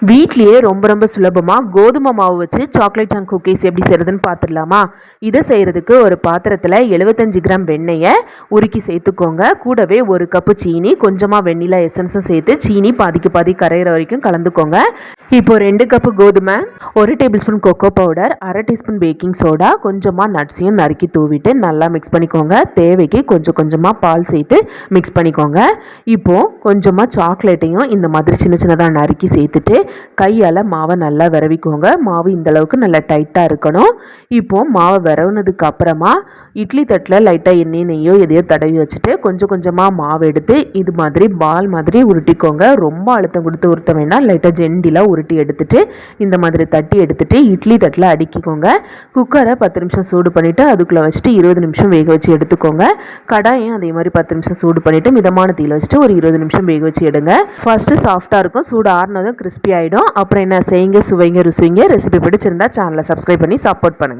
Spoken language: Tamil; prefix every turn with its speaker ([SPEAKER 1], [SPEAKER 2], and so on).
[SPEAKER 1] வீட்லேயே ரொம்ப ரொம்ப சுலபமாக கோதுமை மாவு வச்சு சாக்லேட் அண்ட் குக்கீஸ் எப்படி செய்கிறதுன்னு பார்த்துடலாமா? இதை செய்கிறதுக்கு ஒரு பாத்திரத்தில் 75 கிராம் வெண்ணெயை உருக்கி சேர்த்துக்கோங்க. கூடவே ஒரு கப்பு சீனி, கொஞ்சமாக வெண்ணிலா எசன்ஸும் சேர்த்து சீனி பாதிக்கு பாதி கரையிற வரைக்கும் கலந்துக்கோங்க. இப்போ 2 கப்பு கோதுமை, 1 table spoon cocoa powder, 1/2 teaspoon baking soda, கொஞ்சமாக நட்ஸையும் நறுக்கி தூவிட்டு நல்லா மிக்ஸ் பண்ணிக்கோங்க. தேவைக்கு கொஞ்சம் கொஞ்சமாக பால் சேர்த்து மிக்ஸ் பண்ணிக்கோங்க. இப்போது கொஞ்சமாக சாக்லேட்டையும் இந்த மாதிரி சின்ன சின்னதாக நறுக்கி சேர்த்துட்டு கையால் மாவை நல்லா விரவிக்கோங்க. மாவு இந்தளவுக்கு நல்லா டைட்டாக இருக்கணும். இப்போது மாவை விரவுனதுக்கு அப்புறமா இட்லி தட்டில் லைட்டாக எண்ணெய் நெய்யோ எதையோ தடவி வச்சுட்டு கொஞ்சம் கொஞ்சமாக மாவு எடுத்து இது மாதிரி பால் மாதிரி உருட்டிக்கோங்க. ரொம்ப அழுத்தம் கொடுத்து உருட்ட வேண்டாம், லைட்டாக ஜெண்டிலாக உருட்டி எடுத்துட்டு இந்த மாதிரி தட்டி எடுத்துட்டு இட்லி தட்டில் அடுக்கிக்கோங்க. குக்கரை 10 நிமிஷம் சூடு பண்ணிவிட்டு அதுக்குள்ளே வச்சுட்டு 20 நிமிஷம் வேக வச்சு எடுத்துக்கோங்க. கடாயும் அதே மாதிரி 10 நிமிஷம் சூடு பண்ணிவிட்டு மிதமான தீயில் வச்சுட்டு ஒரு 20 நிமிஷம் வேக வச்சு எடுங்க. ஃபஸ்ட்டு சாஃப்டாக இருக்கும், சூடு ஆறுனதும் கிறிஸ்பி ஆகிடும். அப்புறம் என்ன செய்யுங்க, சுவைங்க, ருசிங்க. ரெசிபி பிடிச்சிருந்தா சேனலை சப்ஸ்கிரைப் பண்ணி சப்போர்ட் பண்ணுங்கள்.